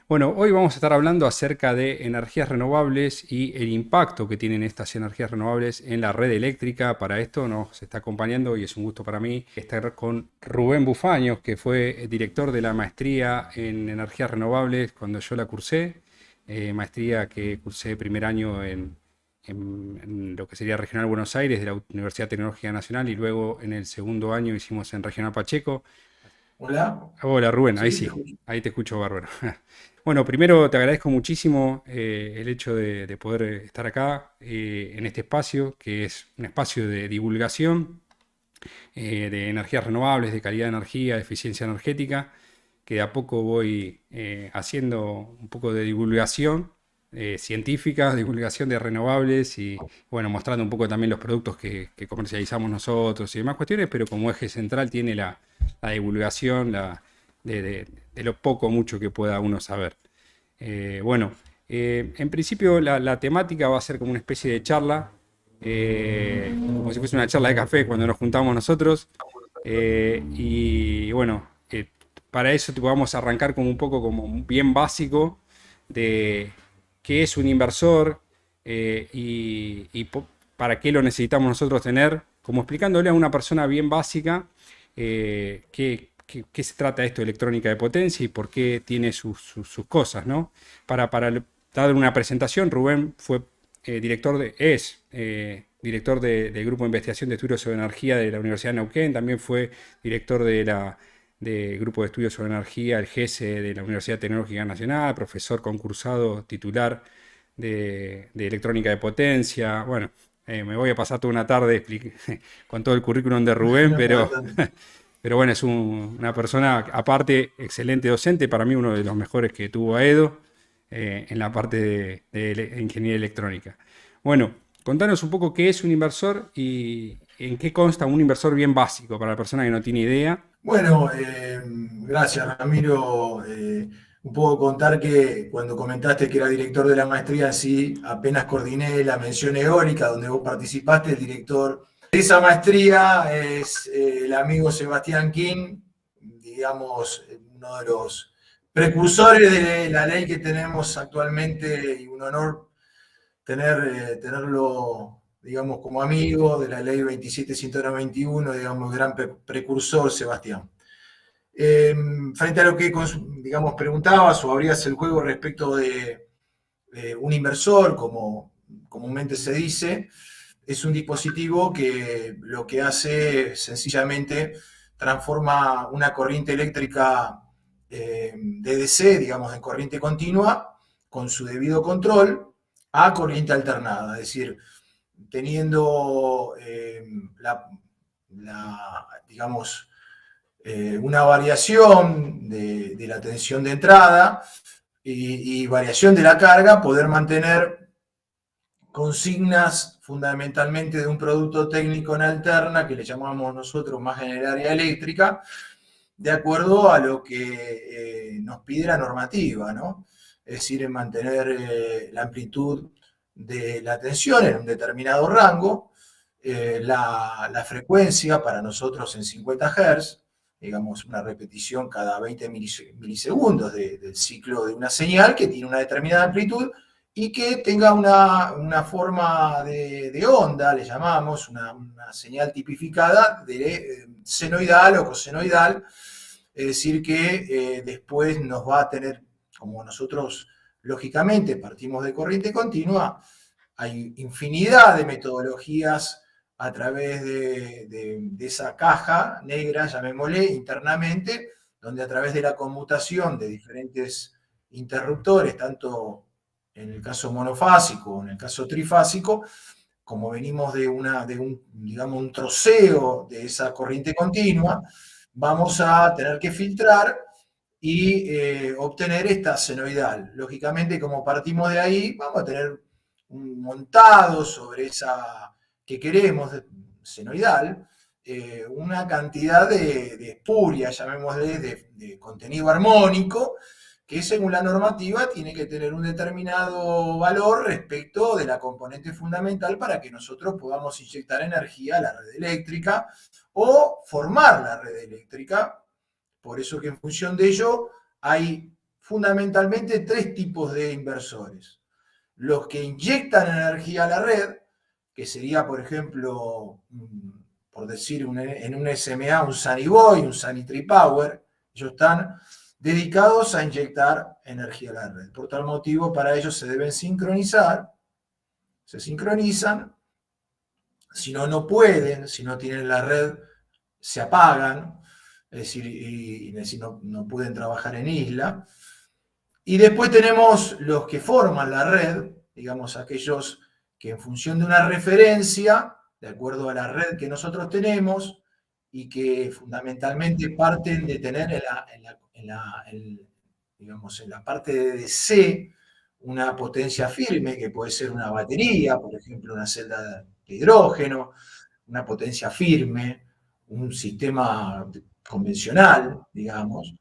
Bueno, hoy vamos a estar hablando acerca de energías renovables y el impacto que tienen estas energías renovables en la red eléctrica. Para esto nos está acompañando y es un gusto para mí estar con Rubén Bufaños, que fue director de la maestría en energías renovables cuando yo la cursé, maestría que cursé primer año en lo que sería Regional Buenos Aires de la Universidad Tecnológica Nacional y luego en el segundo año hicimos en Regional Pacheco. Hola, Hola Rubén, ahí sí, te sí, escucho. ahí te escucho bárbaro. Bueno, primero te agradezco muchísimo el hecho de poder estar acá en este espacio, que es un espacio de divulgación de energías renovables, de calidad de energía, de eficiencia energética, que de a poco voy haciendo un poco de divulgación científica, divulgación de renovables y bueno, mostrando un poco también los productos que comercializamos nosotros y demás cuestiones, pero como eje central tiene la divulgación de lo poco o mucho que pueda uno saber. Bueno, en principio la temática va a ser como una especie de charla, como si fuese una charla de café cuando nos juntamos nosotros. Y bueno, para eso vamos a arrancar como un poco como bien básico de qué es un inversor para qué lo necesitamos nosotros tener, como explicándole a una persona bien básica qué se trata esto de electrónica de potencia y por qué tiene sus cosas, ¿no? Para dar una presentación, Rubén fue director del Grupo de Investigación de Estudios sobre Energía de la Universidad de Neuquén, también fue director del Grupo de Estudios sobre Energía, el GESE de la Universidad Tecnológica Nacional, profesor concursado titular de Electrónica de Potencia. Bueno, me voy a pasar toda una tarde con todo el currículum de Rubén, No para tanto. pero bueno, es una persona, aparte, excelente docente, para mí uno de los mejores que tuvo AEDO en la parte de ingeniería electrónica. Bueno, contanos un poco qué es un inversor y en qué consta un inversor bien básico para la persona que no tiene idea. Bueno, gracias Ramiro. Un poco contar que cuando comentaste que era director de la maestría, sí, apenas coordiné la mención eólica donde vos participaste, el director de esa maestría es el amigo Sebastián King, digamos, uno de los precursores de la ley que tenemos actualmente y un honor tenerlo, digamos, como amigo de la ley 27191, digamos, gran precursor, Sebastián. Frente a lo que, digamos, preguntabas o abrías el juego respecto de un inversor, como comúnmente se dice, es un dispositivo que lo que hace sencillamente transforma una corriente eléctrica de DC, digamos, en corriente continua, con su debido control, a corriente alternada, es decir, teniendo digamos, una variación de la tensión de entrada y variación de la carga, poder mantener consignas fundamentalmente de un producto técnico en alterna, que le llamamos nosotros más en el área eléctrica, de acuerdo a lo que nos pide la normativa, ¿no? Es decir, en mantener la amplitud de la tensión en un determinado rango, la frecuencia para nosotros en 50 Hz, digamos una repetición cada 20 milisegundos del ciclo de una señal que tiene una determinada amplitud y que tenga una forma de onda, le llamamos, una señal tipificada de senoidal o cosenoidal, es decir, que después nos va a tener, como nosotros lógicamente partimos de corriente continua, hay infinidad de metodologías a través de esa caja negra, llamémosle, internamente, donde a través de la conmutación de diferentes interruptores, tanto en el caso monofásico o en el caso trifásico, como venimos de un, digamos, un troceo de esa corriente continua, vamos a tener que filtrar y obtener esta senoidal. Lógicamente, como partimos de ahí, vamos a tener un montado sobre esa que queremos, senoidal, una cantidad de espuria, llamémosle, de contenido armónico, que según la normativa tiene que tener un determinado valor respecto de la componente fundamental para que nosotros podamos inyectar energía a la red eléctrica o formar la red eléctrica. Por eso que en función de ello hay fundamentalmente tres tipos de inversores. Los que inyectan energía a la red, que sería, por ejemplo, por decir en un SMA, un Sunny Boy, un Sunny Tree Power, ellos están dedicados a inyectar energía a la red. Por tal motivo, para ellos se deben sincronizar, se sincronizan, si no, no pueden, si no tienen la red, se apagan, es decir, y no, no pueden trabajar en isla. Y después tenemos los que forman la red, digamos aquellos que en función de una referencia, de acuerdo a la red que nosotros tenemos, y que fundamentalmente parten de tener digamos, en la parte de DC una potencia firme, que puede ser una batería, por ejemplo, una celda de hidrógeno, una potencia firme, un sistema convencional, digamos,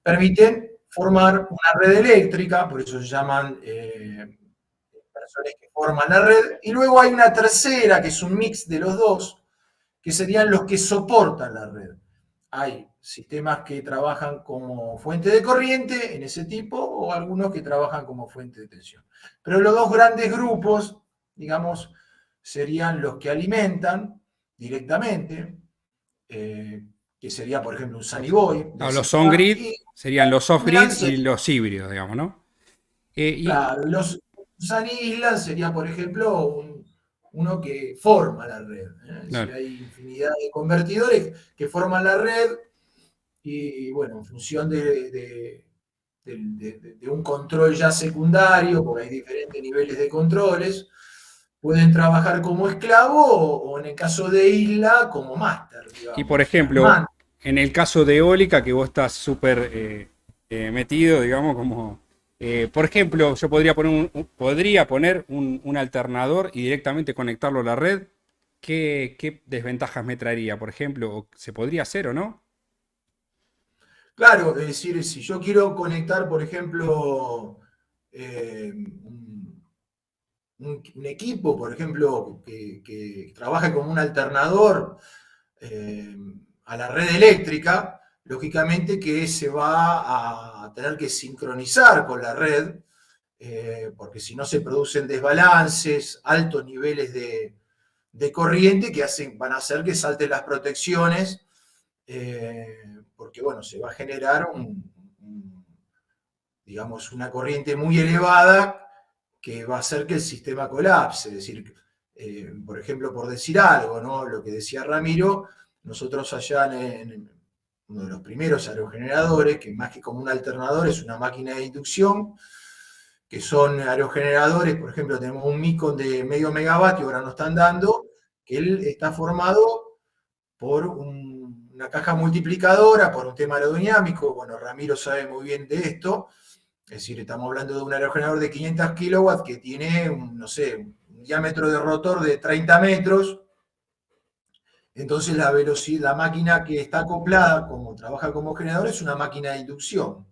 permiten formar una red eléctrica, por eso se llaman personas que forman la red, y luego hay una tercera, que es un mix de los dos, que serían los que soportan la red. Hay sistemas que trabajan como fuente de corriente en ese tipo, o algunos que trabajan como fuente de tensión. Pero los dos grandes grupos, digamos, serían los que alimentan directamente, que sería, por ejemplo, un Sunny Boy de Los on-grid SMA, y serían los off-grid Island y sería, los híbridos, digamos, ¿no? Y claro, los Sunny Island sería, por ejemplo, uno que forma la red. Es decir, claro. hay infinidad de convertidores que forman la red y, bueno, en función de un control ya secundario, porque hay diferentes niveles de controles, pueden trabajar como esclavo o en el caso de isla, como máster, Y por digamos. ejemplo, en el caso de eólica, que vos estás súper metido, digamos, como... por ejemplo, yo podría poner un alternador y directamente conectarlo a la red. ¿Qué desventajas me traería, por ejemplo? ¿Se podría hacer o no? Claro, es decir, si yo quiero conectar, por ejemplo, un equipo, por ejemplo, que trabaje como un alternador eh, a la red eléctrica, lógicamente que se va a tener que sincronizar con la red, porque si no se producen desbalances, altos niveles de corriente que van a hacer que salten las protecciones, porque bueno, se va a generar digamos, una corriente muy elevada que va a hacer que el sistema colapse. Es decir, por ejemplo, por decir algo, ¿no? Lo que decía Ramiro, nosotros allá en uno de los primeros aerogeneradores, que más que como un alternador es una máquina de inducción, que son aerogeneradores, por ejemplo, tenemos un Micon de medio megavatio, ahora nos están dando, que él está formado por una caja multiplicadora, por un tema aerodinámico. Bueno, Ramiro sabe muy bien de esto. Es decir, estamos hablando de un aerogenerador de 500 kilowatts que tiene, no sé, un diámetro de rotor de 30 metros. Entonces la velocidad, la máquina que está acoplada, como trabaja como generador, es una máquina de inducción.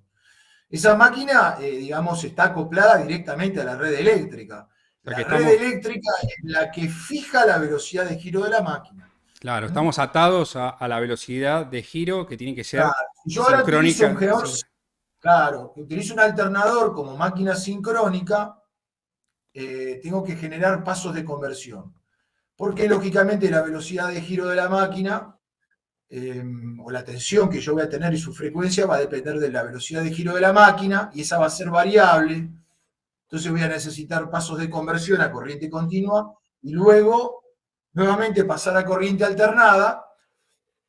Esa máquina, digamos, está acoplada directamente a la red eléctrica. O sea que La red estamos, eléctrica es la que fija la velocidad de giro de la máquina. claro, ¿Mm? estamos atados a la velocidad de giro que tiene que Claro. ser Si yo ahora utilizo un sincrónica. generador, claro, utilizo un alternador como máquina sincrónica, tengo que generar pasos de conversión. Porque lógicamente la velocidad de giro de la máquina o la tensión que yo voy a tener y su frecuencia va a depender de la velocidad de giro de la máquina y esa va a ser variable. Entonces voy a necesitar pasos de conversión a corriente continua y luego nuevamente pasar a corriente alternada,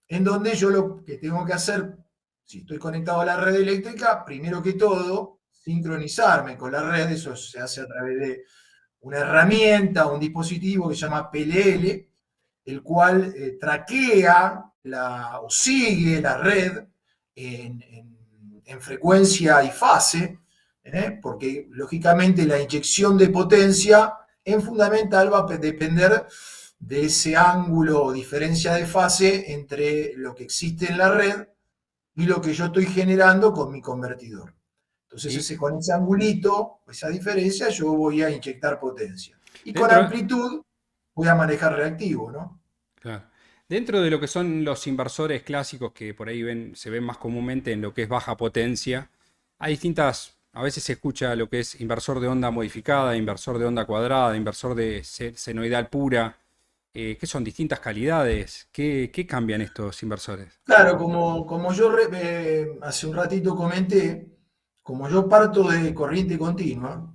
en donde yo lo que tengo que hacer, si estoy conectado a la red eléctrica, primero que todo, sincronizarme con la red. Eso se hace a través de una herramienta, un dispositivo que se llama PLL, el cual traquea o sigue la red en frecuencia y fase, porque lógicamente la inyección de potencia en fundamental va a depender de ese ángulo o diferencia de fase entre lo que existe en la red y lo que yo estoy generando con mi convertidor. Entonces, Y con ese angulito, esa diferencia, yo voy a inyectar potencia. Y con dentro, amplitud voy a manejar reactivo, ¿no? claro, dentro de lo que son los inversores clásicos que por ahí se ven más comúnmente en lo que es baja potencia, Hay distintas, a veces se escucha lo que es inversor de onda modificada, inversor de onda cuadrada, inversor de senoidal pura, que son distintas calidades. ¿Qué cambian estos inversores? Claro, como yo hace un ratito comenté, como yo parto de corriente continua,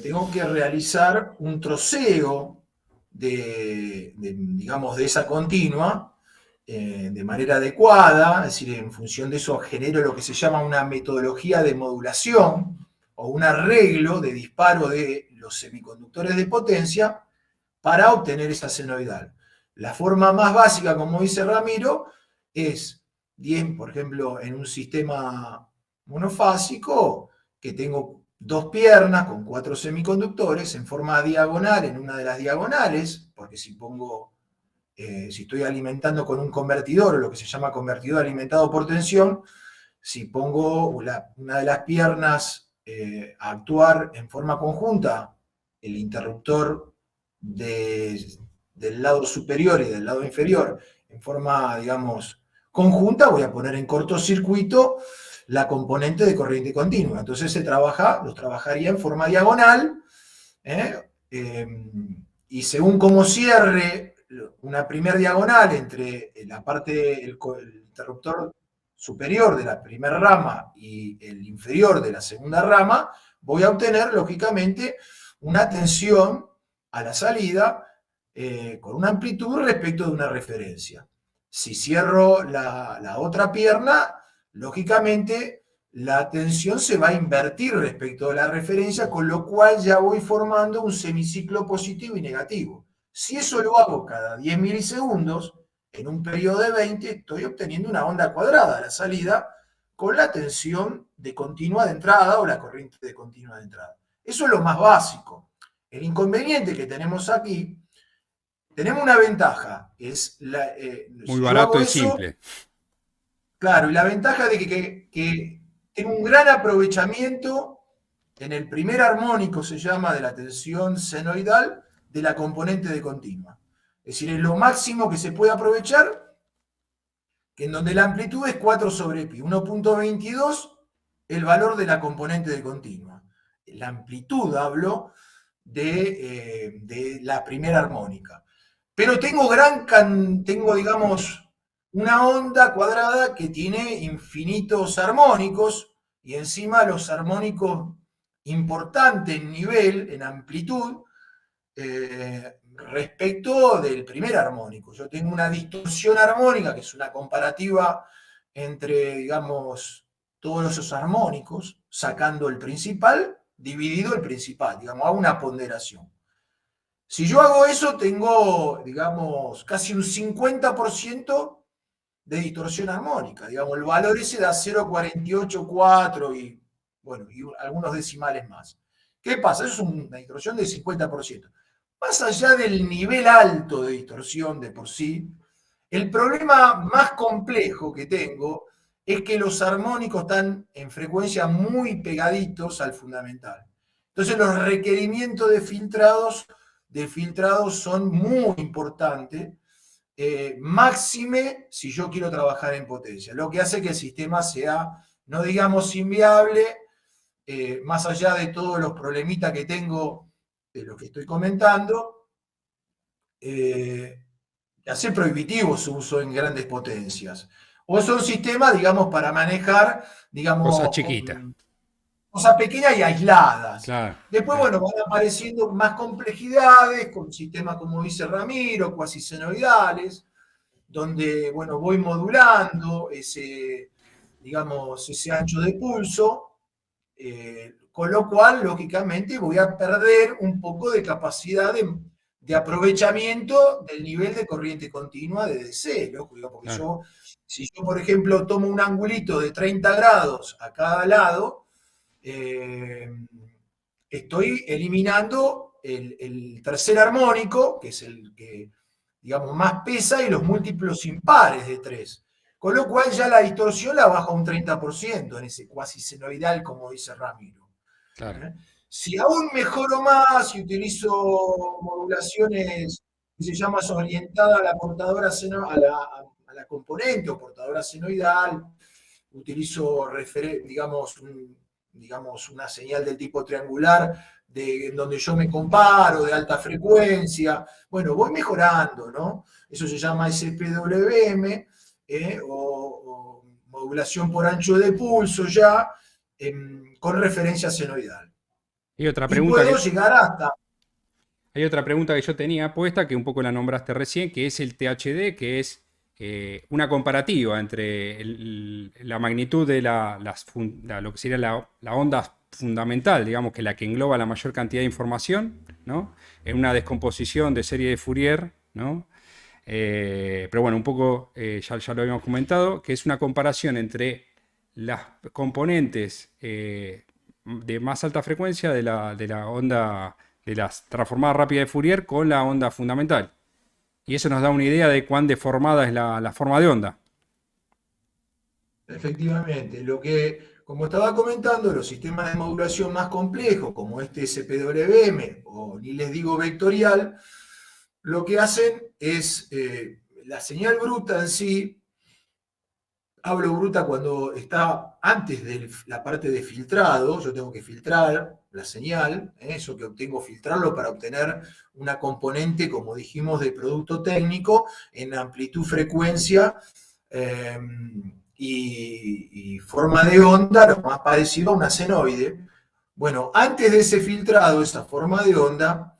tengo que realizar un troceo digamos, de esa continua de manera adecuada, es decir, en función de eso genero lo que se llama una metodología de modulación o un arreglo de disparo de los semiconductores de potencia para obtener esa senoidal. La forma más básica, como dice Ramiro, es 10, por ejemplo, en un sistema monofásico, que tengo dos piernas con cuatro semiconductores en forma diagonal en una de las diagonales, porque si estoy alimentando con un convertidor, o lo que se llama convertidor alimentado por tensión, si pongo una de las piernas a actuar en forma conjunta, el interruptor del lado superior y del lado inferior en forma, digamos, conjunta, voy a poner en cortocircuito la componente de corriente continua. Entonces los trabajaría en forma diagonal, ¿eh? Y según cómo cierre una primer diagonal entre la parte, el interruptor superior de la primera rama y el inferior de la segunda rama, voy a obtener, lógicamente, una tensión a la salida con una amplitud respecto de una referencia. Si cierro la otra pierna, lógicamente la tensión se va a invertir respecto de la referencia, con lo cual ya voy formando un semiciclo positivo y negativo. Si eso lo hago cada 10 milisegundos, en un periodo de 20, estoy obteniendo una onda cuadrada a la salida con la tensión de continua de entrada o la corriente de continua de entrada. Eso es lo más básico. El inconveniente que tenemos aquí, tenemos una ventaja, Muy si yo barato hago y eso, simple. claro, y la ventaja de que tengo un gran aprovechamiento en el primer armónico, se llama, de la tensión senoidal de la componente de continua. Es decir, es lo máximo que se puede aprovechar, que en donde la amplitud es 4 sobre pi, 1.22 el valor de la componente de continua. La amplitud, hablo, de la primera armónica. Pero tengo, digamos, una onda cuadrada que tiene infinitos armónicos, y encima los armónicos importantes en nivel, en amplitud, respecto del primer armónico. Yo tengo una distorsión armónica, que es una comparativa entre, digamos, todos esos armónicos, sacando el principal, dividido el principal, digamos, hago una ponderación. Si yo hago eso, tengo, digamos, casi un 50% de distorsión armónica. Digamos, el valor ese da 0,484 y, bueno, y algunos decimales más. ¿Qué pasa? Eso es una distorsión del 50%. Más allá del nivel alto de distorsión de por sí, el problema más complejo que tengo es que los armónicos están en frecuencia muy pegaditos al fundamental. Entonces los requerimientos de filtrados son muy importantes, máxime si yo quiero trabajar en potencia, lo que hace que el sistema sea, no digamos inviable, más allá de todos los problemitas que tengo de lo que estoy comentando, hace prohibitivo su uso en grandes potencias. O son sistemas, digamos, para manejar, Cosas digamos, chiquitas. cosas pequeñas y aisladas. Claro, Después, claro. bueno, van apareciendo más complejidades con sistemas, como dice Ramiro, cuasi senoidales, donde, bueno, voy modulando digamos, ese ancho de pulso, con lo cual, lógicamente, voy a perder un poco de capacidad de aprovechamiento del nivel de corriente continua de DC, lógico, porque Claro. si yo, por ejemplo, tomo un angulito de 30 grados a cada lado, eh, estoy eliminando el tercer armónico, que es el que, digamos, más pesa, y los múltiplos impares de 3. Con lo cual ya la distorsión la baja un 30% en ese cuasi senoidal, como dice Ramiro. Claro. ¿Eh? Si aún mejoro más y utilizo modulaciones que se llaman orientadas a la portadora a la componente o portadora senoidal, utilizo, digamos, una señal del tipo triangular en donde yo me comparo, de alta frecuencia. Bueno, voy mejorando, ¿no? Eso se llama SPWM, o modulación por ancho de pulso ya, con referencia senoidal. Y otra Y pregunta puedo que, llegar hasta... Hay otra pregunta que yo tenía puesta, que un poco la nombraste recién, que es el THD, que es una comparativa entre la magnitud de lo que sería la onda fundamental, digamos, que la que engloba la mayor cantidad de información, ¿no? En una descomposición de serie de Fourier, ¿no? Pero bueno, un poco ya lo habíamos comentado, que es una comparación entre las componentes de más alta frecuencia de la onda de las transformadas rápidas de Fourier con la onda fundamental. Y eso nos da una idea de cuán deformada es la forma de onda. Efectivamente, como estaba comentando, los sistemas de modulación más complejos, como este SPWM, o ni les digo vectorial, lo que hacen es la señal bruta en sí. Hablo bruta cuando está antes de la parte de filtrado. Yo tengo que filtrar la señal, eso que obtengo, filtrarlo para obtener una componente, como dijimos, de producto técnico en amplitud, frecuencia eh, y forma de onda, lo más parecido a una senoide. Bueno, antes de ese filtrado, esa forma de onda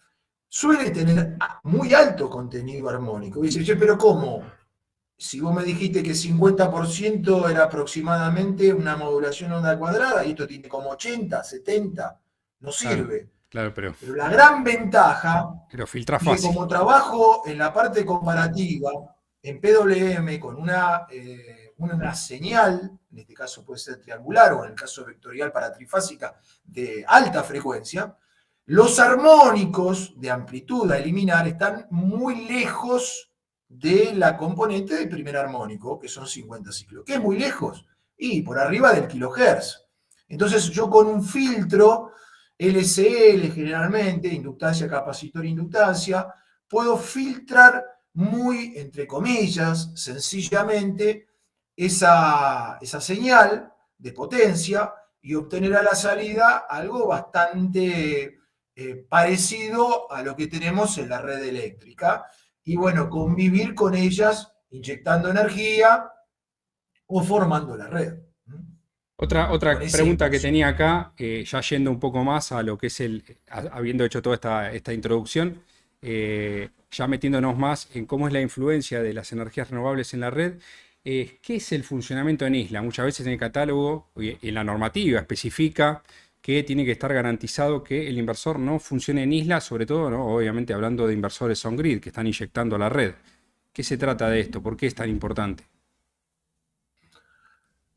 suele tener muy alto contenido armónico. Dice, che, pero ¿cómo? Si vos me dijiste que 50% era aproximadamente una modulación onda cuadrada, y esto tiene como 80, 70, no Claro, sirve. claro, pero Pero la gran ventaja lo filtra es que fácil. como trabajo en la parte comparativa, en PWM, con una señal, en este caso puede ser triangular o en el caso vectorial para trifásica, de alta frecuencia, los armónicos de amplitud a eliminar están muy lejos de la componente del primer armónico, que son 50 ciclos. ¿Qué es muy lejos? Y por arriba del kilohertz. Entonces yo con un filtro LCL generalmente, inductancia, capacitor, inductancia, puedo filtrar muy, entre comillas, sencillamente, esa señal de potencia y obtener a la salida algo bastante parecido a lo que tenemos en la red eléctrica. Y bueno, convivir con ellas inyectando energía o formando la red. Con Otra ese pregunta que uso. tenía acá, ya yendo un poco más a lo que es habiendo hecho toda esta introducción, ya metiéndonos más en cómo es la influencia de las energías renovables en la red, ¿qué es el funcionamiento en isla? Muchas veces en el catálogo y en la normativa especifica que tiene que estar garantizado que el inversor no funcione en isla, sobre todo, ¿no? Obviamente hablando de inversores on-grid que están inyectando a la red. ¿Qué se trata de esto? ¿Por qué es tan importante?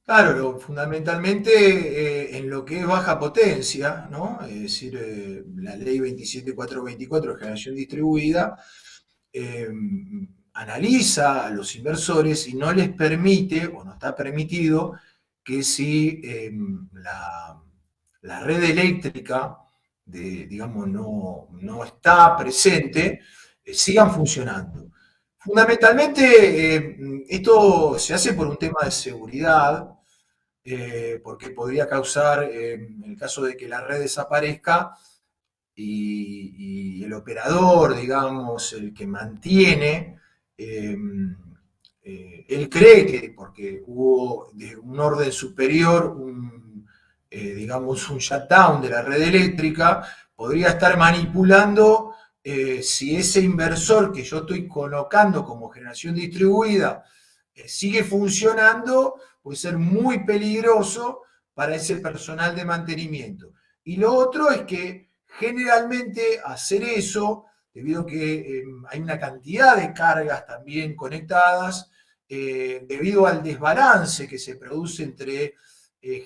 Claro, fundamentalmente en lo que es baja potencia, ¿no? Es decir, la ley 27424 de generación distribuida eh, analiza a los inversores y no les permite, o no está permitido, que si la red eléctrica, digamos, no está presente, sigan funcionando. Fundamentalmente, esto se hace por un tema de seguridad, porque podría causar, en el caso de que la red desaparezca, y el operador, digamos, el que mantiene, eh, él cree que porque hubo de un orden superior, digamos, un shutdown de la red eléctrica, podría estar manipulando si ese inversor que yo estoy colocando como generación distribuida sigue funcionando, puede ser muy peligroso para ese personal de mantenimiento. Y lo otro es que generalmente hacer eso, debido a que hay una cantidad de cargas también conectadas, debido al desbalance que se produce entre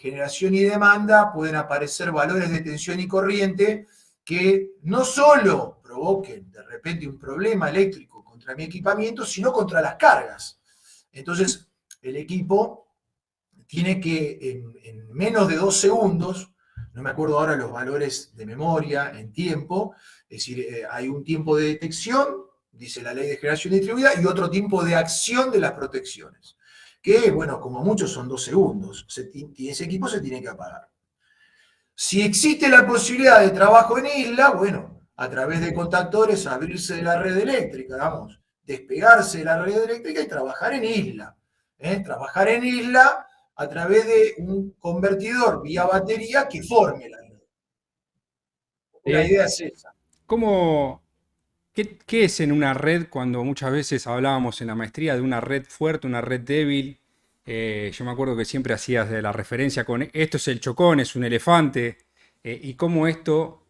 generación y demanda, pueden aparecer valores de tensión y corriente que no solo provoquen de repente un problema eléctrico contra mi equipamiento, sino contra las cargas. Entonces, el equipo tiene que en menos de 2 segundos, no me acuerdo ahora los valores de memoria en tiempo, es decir, hay un tiempo de detección, dice la ley de generación distribuida, y otro tiempo de acción de las protecciones. que, bueno, como mucho son 2 segundos. Ese equipo se tiene que apagar. Si existe la posibilidad de trabajo en isla, bueno, a través de contactores abrirse de la red eléctrica, vamos, despegarse de la red eléctrica y trabajar en isla. Trabajar en isla a través de un convertidor vía batería que forme la red. La Eh, idea es esa. ¿Cómo, qué es en una red cuando muchas veces hablábamos en la maestría de una red fuerte, una red débil? Yo me acuerdo que siempre hacías de la referencia con esto es el chocón, es un elefante, y cómo esto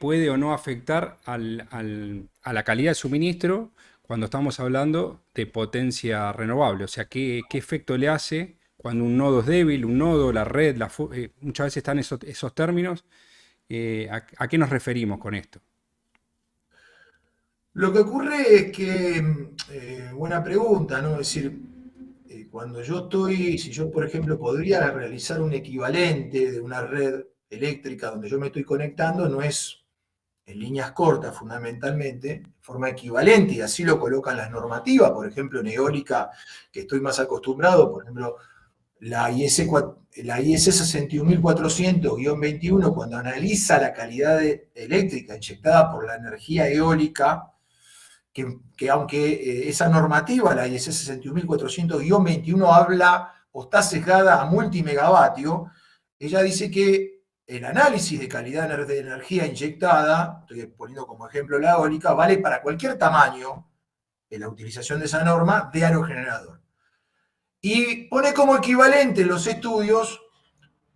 puede o no afectar a la calidad de suministro cuando estamos hablando de potencia renovable. O sea, qué efecto le hace cuando un nodo es débil, un nodo, la red, muchas veces están esos términos. ¿A qué nos referimos con esto? Lo que ocurre es que, buena pregunta, ¿no? Es decir, cuando yo estoy, si yo, por ejemplo, podría realizar un equivalente de una red eléctrica donde yo me estoy conectando, no es en líneas cortas fundamentalmente, de forma equivalente, y así lo colocan las normativas, por ejemplo, en eólica, que estoy más acostumbrado, por ejemplo, la IS 61400-21, cuando analiza la calidad eléctrica inyectada por la energía eólica, que aunque esa normativa, la IS 61400-21, habla o está sesgada a multimegavatio, ella dice que el análisis de calidad de energía inyectada, estoy poniendo como ejemplo la eólica, vale para cualquier tamaño en la utilización de esa norma de aerogenerador. Y pone como equivalente en los estudios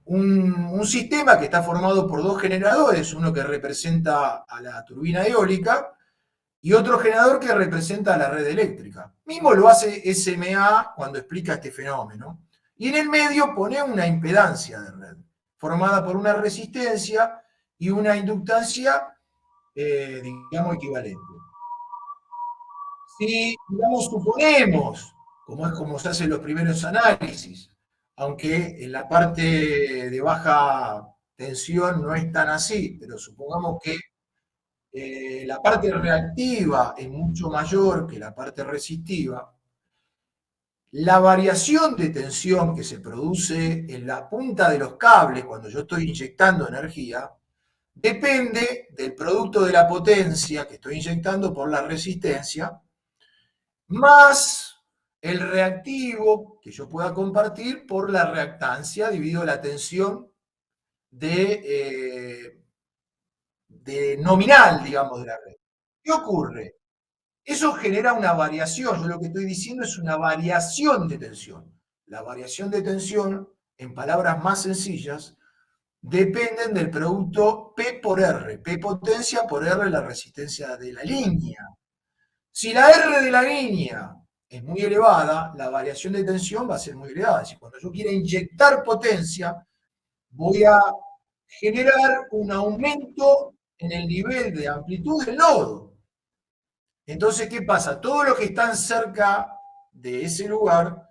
un sistema que está formado por 2 generadores, uno que representa a la turbina eólica y otro generador que representa a la red eléctrica. Mismo lo hace SMA cuando explica este fenómeno. Y en el medio pone una impedancia de red, formada por una resistencia y una inductancia, digamos, equivalente. Si, digamos, suponemos, como es como se hacen los primeros análisis, aunque en la parte de baja tensión no es tan así, pero supongamos que la parte reactiva es mucho mayor que la parte resistiva, la variación de tensión que se produce en la punta de los cables cuando yo estoy inyectando energía depende del producto de la potencia que estoy inyectando por la resistencia, más el reactivo que yo pueda compartir por la reactancia dividido la tensión de nominal, digamos, de la red. ¿Qué ocurre? Eso genera una variación. Yo lo que estoy diciendo es una variación de tensión. La variación de tensión, en palabras más sencillas, dependen del producto P por R. P potencia por R la resistencia de la línea. Si la R de la línea es muy elevada, la variación de tensión va a ser muy elevada. Si cuando yo quiera inyectar potencia, voy a generar un aumento en el nivel de amplitud del nodo. Entonces, ¿qué pasa? Todos los que están cerca de ese lugar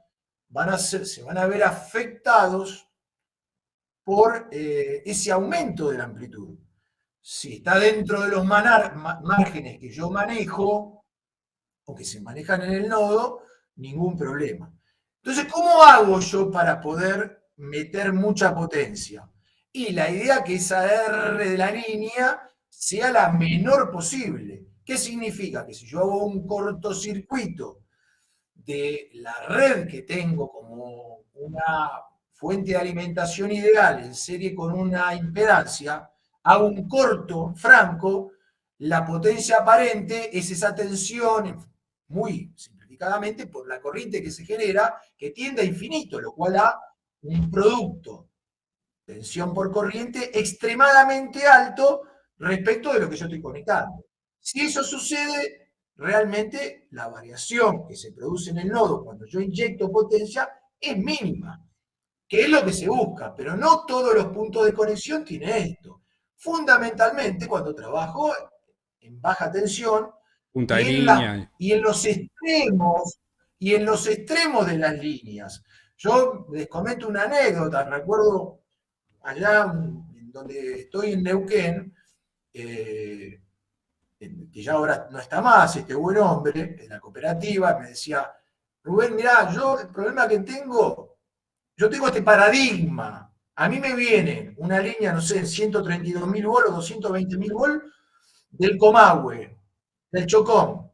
se van a ver afectados por ese aumento de la amplitud. Si está dentro de los márgenes que yo manejo, o que se manejan en el nodo, ningún problema. Entonces, ¿cómo hago yo para poder meter mucha potencia? Y la idea es que esa R de la línea sea la menor posible. ¿Qué significa? Que si yo hago un cortocircuito de la red que tengo como una fuente de alimentación ideal en serie con una impedancia, hago un corto franco, la potencia aparente es esa tensión, muy simplificadamente, por la corriente que se genera, que tiende a infinito, lo cual da un producto, tensión por corriente, extremadamente alto respecto de lo que yo estoy conectando. Si eso sucede, realmente la variación que se produce en el nodo cuando yo inyecto potencia es mínima, que es lo que se busca, pero no todos los puntos de conexión tienen esto. Fundamentalmente cuando trabajo en baja tensión Punta de y línea. en los extremos de las líneas. Yo les comento una anécdota, recuerdo allá donde estoy en Neuquén, eh, que ya ahora no está más, este buen hombre, en la cooperativa, me decía, Rubén, mirá, yo el problema que tengo, yo tengo este paradigma. A mí me viene una línea, no sé, 132.000 volt o 220.000 volt del Comahue, del Chocón,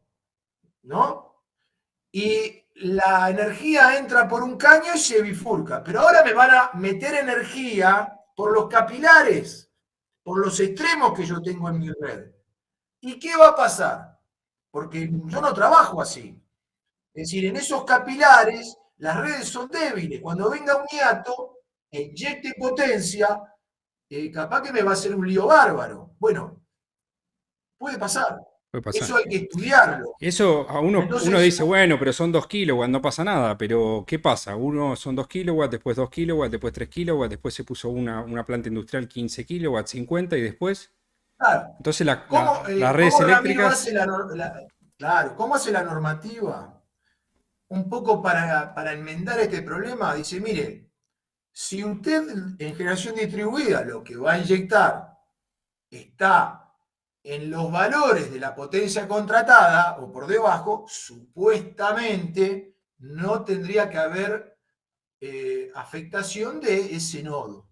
¿no? Y la energía entra por un caño y se bifurca. Pero ahora me van a meter energía por los capilares, por los extremos que yo tengo en mi red. ¿Y qué va a pasar? Porque yo no trabajo así. Es decir, en esos capilares las redes son débiles. Cuando venga un hiato e inyecte potencia, capaz que me va a hacer un lío bárbaro. Bueno, puede pasar. Puede Eso pasar. hay que estudiarlo. Eso a uno Entonces, dice, bueno, pero son 2 kilowatts, no pasa nada. Pero ¿qué pasa? Uno son 2 kilowatts, después 2 kilowatts, después 3 kilowatts, después se puso una planta industrial 15 kilowatts, 50 y después. claro, Entonces las redes ¿cómo Ramiro hace eléctricas, claro, cómo hace la normativa? Un poco para enmendar este problema, dice, mire, si usted en generación distribuida lo que va a inyectar está en los valores de la potencia contratada o por debajo, supuestamente no tendría que haber afectación de ese nodo.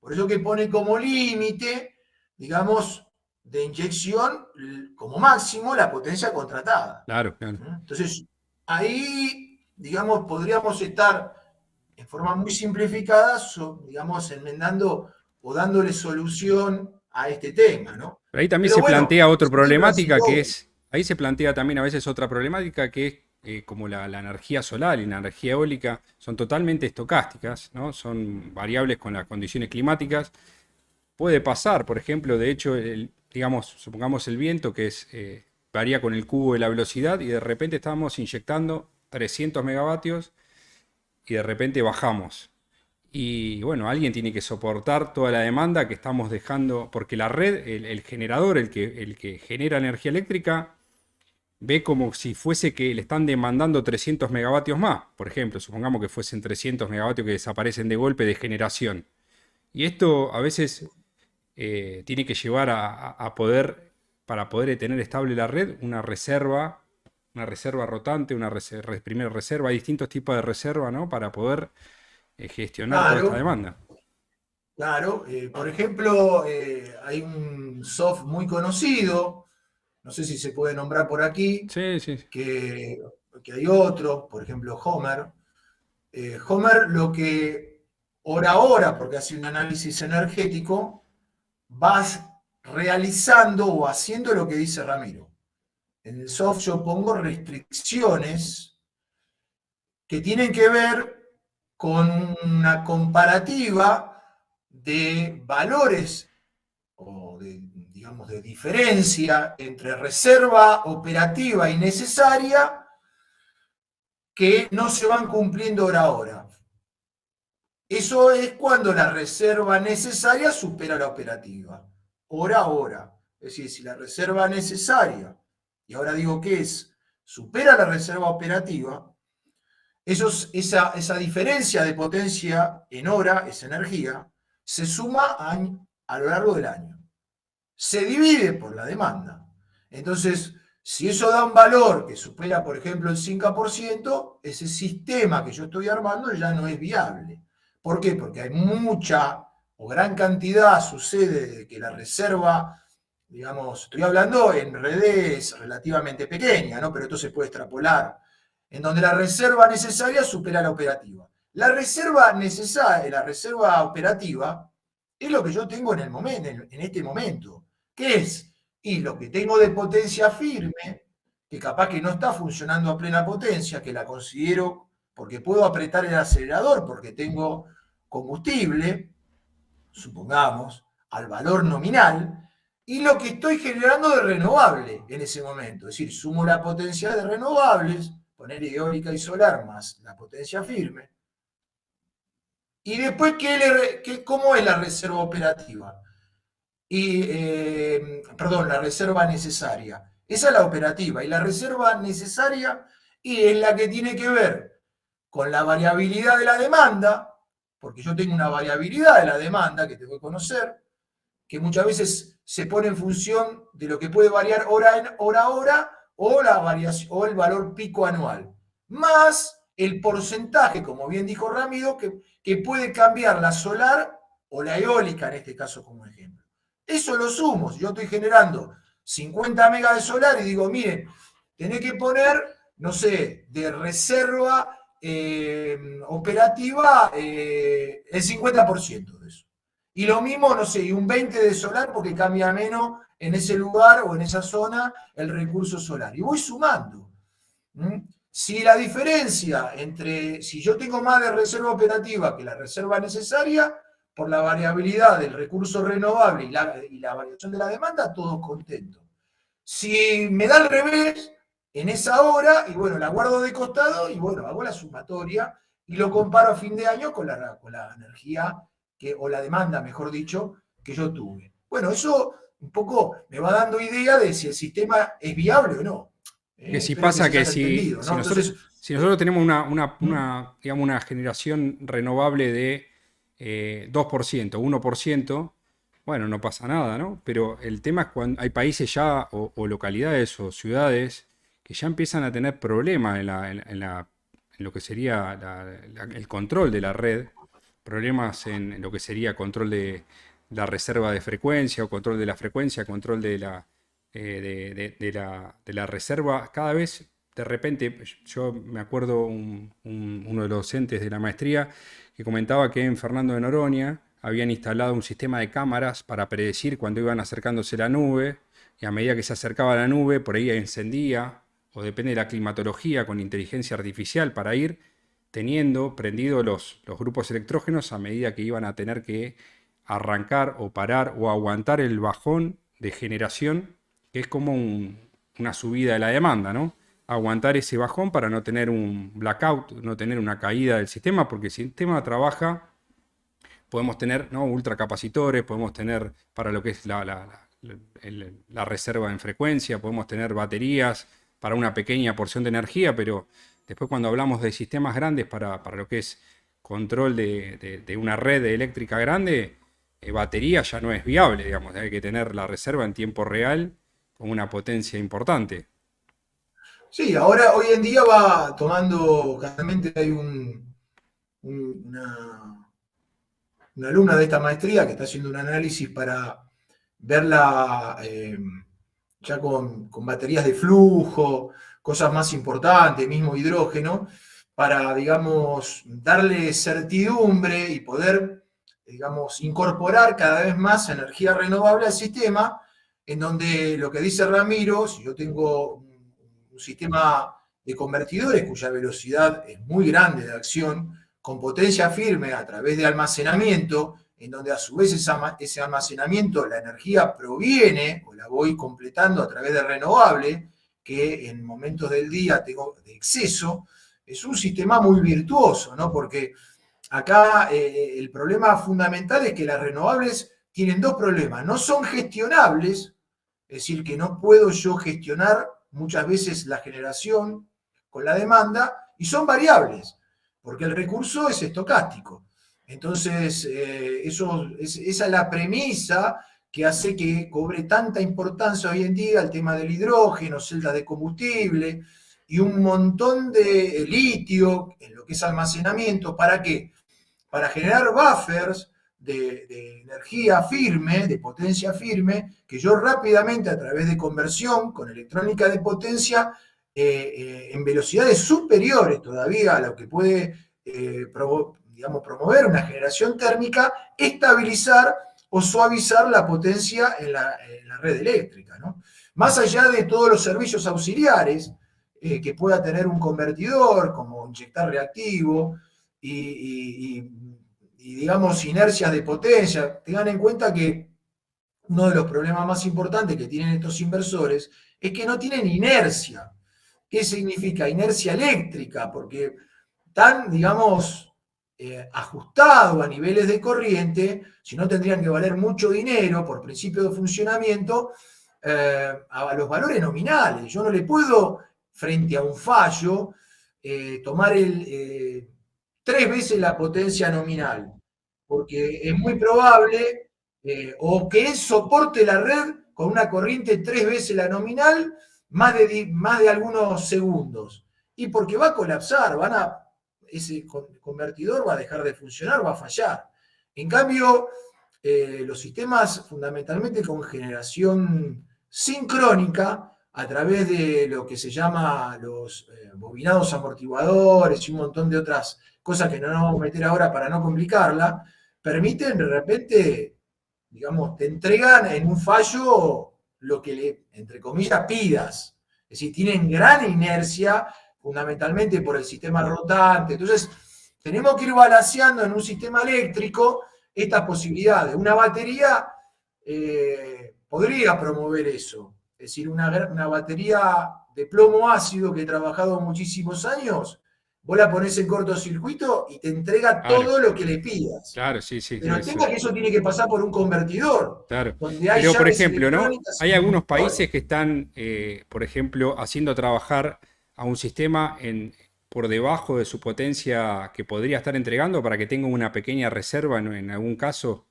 Por eso que pone como límite, digamos, de inyección como máximo la potencia contratada. claro, claro. Entonces, ahí, digamos, podríamos estar en forma muy simplificada, digamos, enmendando o dándole solución a este tema, ¿no? Pero ahí también Pero se bueno, plantea otra siguiendo así problemática que todo, es, ahí se plantea también a veces otra problemática que es como la energía solar y la energía eólica son totalmente estocásticas, ¿no? Son variables con las condiciones climáticas. Puede pasar, por ejemplo, de hecho, digamos, supongamos el viento que varía con el cubo de la velocidad y de repente estamos inyectando 300 megavatios y de repente bajamos. Y bueno, alguien tiene que soportar toda la demanda que estamos dejando, porque la red, el generador, el que genera energía eléctrica, ve como si fuese que le están demandando 300 megavatios más. Por ejemplo, supongamos que fuesen 300 megavatios que desaparecen de golpe de generación. Y esto a veces tiene que llevar a poder, para poder tener estable la red, una reserva rotante, primera reserva, hay distintos tipos de reserva, ¿no? Para poder gestionar toda esta claro, demanda. claro. Por ejemplo, hay un soft muy conocido, no sé si se puede nombrar por aquí, Sí, sí, que, que hay otro, por ejemplo, Homer. Homer lo que hora a hora, porque hace un análisis energético, vas realizando o haciendo lo que dice Ramiro. En el soft yo pongo restricciones que tienen que ver con una comparativa de valores o de, digamos, de diferencia entre reserva operativa y necesaria que no se van cumpliendo hora a hora. Eso es cuando la reserva necesaria supera la operativa, hora a hora. Es decir, si la reserva necesaria, y ahora digo que es, supera la reserva operativa, esa diferencia de potencia en hora, esa energía, se suma a lo largo del año. Se divide por la demanda. Entonces, si eso da un valor que supera, por ejemplo, el 5%, ese sistema que yo estoy armando ya no es viable. ¿Por qué? Porque hay mucha o gran cantidad, sucede de que la reserva, digamos, estoy hablando en redes relativamente pequeñas, ¿no? Pero esto se puede extrapolar, en donde la reserva necesaria supera la operativa. La reserva necesaria, la reserva operativa, es lo que yo tengo en, el momento, en este momento. ¿Qué es? Y lo que tengo de potencia firme, que capaz que no está funcionando a plena potencia, que la considero porque puedo apretar el acelerador, porque tengo combustible, supongamos, al valor nominal, y lo que estoy generando de renovable en ese momento. Es decir, sumo la potencia de renovables, poner eólica y solar más la potencia firme. Y después, ¿cómo es la reserva operativa? Perdón, la reserva necesaria. Esa es la operativa. Y la reserva necesaria y es la que tiene que ver con la variabilidad de la demanda, porque yo tengo una variabilidad de la demanda que tengo que conocer, que muchas veces se pone en función de lo que puede variar hora a hora o, la variación, o el valor pico anual. más el porcentaje, como bien dijo Ramiro, que puede cambiar la solar o la eólica, en este caso como ejemplo. Eso lo sumo. Si yo estoy generando 50 megas de solar y digo, miren, tenés que poner, no sé, de reserva operativa el 50% de eso. Y lo mismo, no sé, y un 20 de solar porque cambia menos en ese lugar o en esa zona el recurso solar. Y voy sumando. ¿Mm? Si la diferencia entre, si yo tengo más de reserva operativa que la reserva necesaria, por la variabilidad del recurso renovable y la variación de la demanda, todos contentos. Si me da al revés, en esa hora, y bueno, la guardo de costado y bueno, hago la sumatoria y lo comparo a fin de año con la energía o la demanda, mejor dicho, que yo tuve. Bueno, eso un poco me va dando idea de si el sistema es viable o no. Que si Espero que pasa se que haya entendido, si ¿no? nosotros, Entonces, si nosotros tenemos ¿Mm? digamos, una generación renovable de 2%, 1%, bueno, no pasa nada, ¿no? Pero el tema es cuando hay países ya, o localidades o ciudades, que ya empiezan a tener problemas en lo que sería el control de la red, problemas en lo que sería control de la reserva de frecuencia o control de la frecuencia, control de de la reserva. Cada vez, de repente, yo me acuerdo uno de los docentes de la maestría que comentaba que en Fernando de Noronha habían instalado un sistema de cámaras para predecir cuando iban acercándose la nube, y a medida que se acercaba la nube, por ahí encendía, o depende de la climatología, con inteligencia artificial, para ir teniendo prendidos los grupos electrógenos a medida que iban a tener que arrancar o parar o aguantar el bajón de generación, que es como una subida de la demanda, ¿no? Aguantar ese bajón para no tener un blackout, no tener una caída del sistema, porque el sistema trabaja, podemos tener, ¿no?, ultracapacitores, podemos tener para lo que es la reserva en frecuencia, podemos tener baterías para una pequeña porción de energía, pero después cuando hablamos de sistemas grandes para lo que es control de una red eléctrica grande, batería ya no es viable, digamos, hay que tener la reserva en tiempo real con una potencia importante. sí, ahora hoy en día va tomando, claramente hay una alumna de esta maestría que está haciendo un análisis para verla ya con baterías de flujo, cosas más importantes, mismo hidrógeno, para, digamos, darle certidumbre y poder, digamos, incorporar cada vez más energía renovable al sistema, en donde lo que dice Ramiro, si yo tengo un sistema de convertidores cuya velocidad es muy grande de acción, con potencia firme a través de almacenamiento, en donde a su vez ese almacenamiento, la energía proviene o la voy completando a través de renovable, que en momentos del día tengo de exceso, es un sistema muy virtuoso, ¿no? Porque acá el problema fundamental es que las renovables tienen dos problemas. No son gestionables, es decir, que no puedo yo gestionar muchas veces la generación con la demanda, y son variables, porque el recurso es estocástico. Entonces, esa es la premisa que hace que cobre tanta importancia hoy en día el tema del hidrógeno, celdas de combustible y un montón de litio en lo que es almacenamiento. ¿Para qué? Para generar buffers de energía firme, de potencia firme, que yo rápidamente a través de conversión con electrónica de potencia, en velocidades superiores todavía a lo que puede, digamos, promover una generación térmica, estabilizar o suavizar la potencia en la red eléctrica, ¿no? Más allá de todos los servicios auxiliares que pueda tener un convertidor, como inyectar reactivo, y, digamos, inercias de potencia. Tengan en cuenta que uno de los problemas más importantes que tienen estos inversores es que no tienen inercia. ¿Qué significa? Inercia eléctrica, porque están, digamos, ajustados a niveles de corriente, si no tendrían que valer mucho dinero por principio de funcionamiento, a los valores nominales. Yo no le puedo, frente a un fallo, tomar tres veces la potencia nominal, porque es muy probable o que él soporte la red con una corriente tres veces la nominal, más de algunos segundos. Y porque va a colapsar, ese convertidor va a dejar de funcionar, va a fallar. En cambio, los sistemas fundamentalmente con generación sincrónica, a través de lo que se llama los bobinados amortiguadores y un montón de otras cosas que no nos vamos a meter ahora para no complicarla, permiten de repente, digamos, te entregan en un fallo lo que entre comillas, pidas. Es decir, tienen gran inercia, fundamentalmente por el sistema rotante. Entonces, tenemos que ir balanceando en un sistema eléctrico estas posibilidades. Una batería podría promover eso. Es decir, una batería de plomo ácido que he trabajado muchísimos años, vos la ponés en cortocircuito y te entrega Claro, todo lo que le pidas. claro, sí, sí, Pero el eso. tema es que eso tiene que pasar por un convertidor, Claro. donde hay Pero, por llaves ejemplo, ¿no? electrónicas Hay y algunos monitores. países que están, por ejemplo, haciendo trabajar a un sistema por debajo de su potencia que podría estar entregando para que tenga una pequeña reserva en algún caso.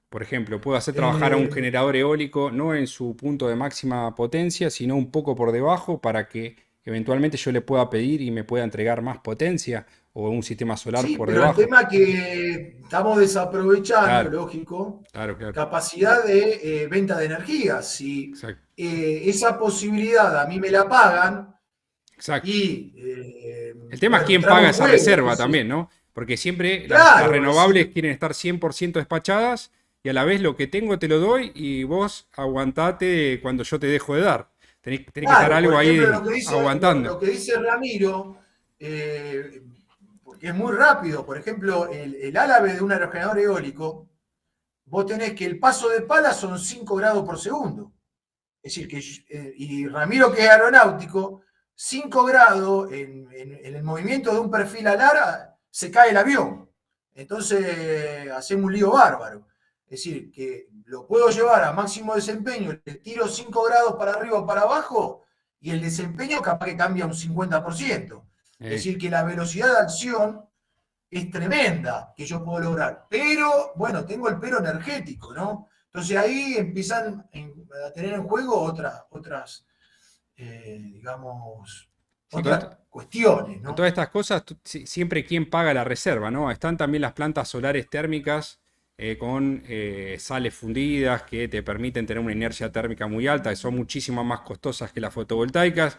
Por ejemplo, puedo hacer trabajar a un Eh, generador eólico no en su punto de máxima potencia, sino un poco por debajo para que eventualmente yo le pueda pedir y me pueda entregar más potencia o un sistema solar sí, por pero el debajo. tema que estamos desaprovechando, Claro, lógico, claro, claro. capacidad de venta de energía. Si Exacto, esa posibilidad a mí me la pagan exacto. y, El tema es bueno, quién entramos paga en esa juego. reserva también, ¿no? Porque siempre las Claro, es renovables decir, quieren estar 100% despachadas y a la vez lo que tengo te lo doy y vos aguantate cuando yo te dejo de dar. Tenés que estar claro, por algo ejemplo, ahí aguantando. lo que dice Ramiro, porque es muy rápido, por ejemplo, el árabe de un aerogenerador eólico, vos tenés que el paso de pala son 5 grados por segundo. Es decir, y Ramiro, que es aeronáutico, 5 grados en el movimiento de un perfil alar, se cae el avión. Entonces, hacemos un lío bárbaro. Es decir, que lo puedo llevar a máximo desempeño, le tiro 5 grados para arriba o para abajo, y el desempeño capaz que cambia un 50%. Es Eh, decir, que la velocidad de acción es tremenda que yo puedo lograr. Pero, bueno, tengo el pero energético, ¿no? Entonces ahí empiezan a tener en juego otras digamos, sí, con, otras cuestiones, con todas ¿no? estas cosas, siempre quién paga la reserva, ¿no? Están también las plantas solares térmicas con sales fundidas que te permiten tener una inercia térmica muy alta, que son muchísimo más costosas que las fotovoltaicas.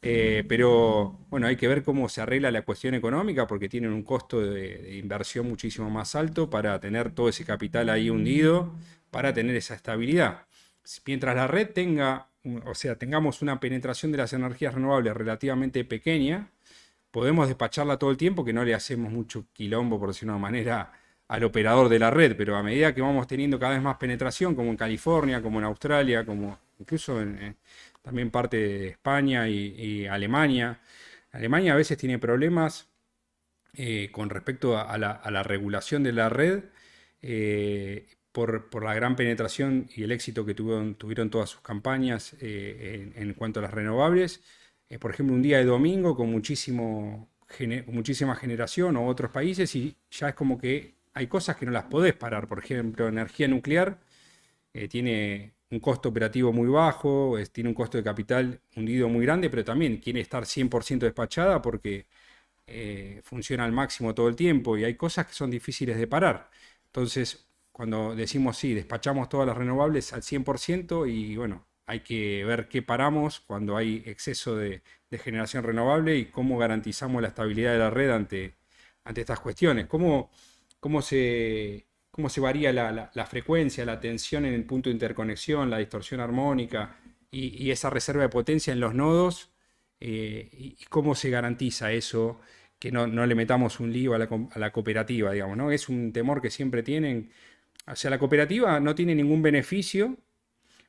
Pero bueno, hay que ver cómo se arregla la cuestión económica porque tienen un costo de inversión muchísimo más alto para tener todo ese capital ahí hundido, para tener esa estabilidad. Mientras la red tenga, o sea, tengamos una penetración de las energías renovables relativamente pequeña, podemos despacharla todo el tiempo, que no le hacemos mucho quilombo, por decirlo de una manera, al operador de la red, pero a medida que vamos teniendo cada vez más penetración, como en California, como en Australia, como incluso también parte de España y Alemania. Alemania a veces tiene problemas con respecto a la regulación de la red por la gran penetración y el éxito que tuvieron todas sus campañas en cuanto a las renovables. Por ejemplo, un día de domingo con muchísima generación o otros países y ya es como que hay cosas que no las podés parar. Por ejemplo, energía nuclear tiene un costo operativo muy bajo, tiene un costo de capital hundido muy grande, pero también quiere estar 100% despachada porque funciona al máximo todo el tiempo y hay cosas que son difíciles de parar. Entonces, cuando decimos sí, despachamos todas las renovables al 100% y bueno, hay que ver qué paramos cuando hay exceso de generación renovable y cómo garantizamos la estabilidad de la red ante estas cuestiones. Cómo se varía la frecuencia, la tensión en el punto de interconexión, la distorsión armónica y esa reserva de potencia en los nodos y cómo se garantiza eso, que no le metamos un lío a la cooperativa, digamos, ¿no? Es un temor que siempre tienen. O sea, la cooperativa no tiene ningún beneficio,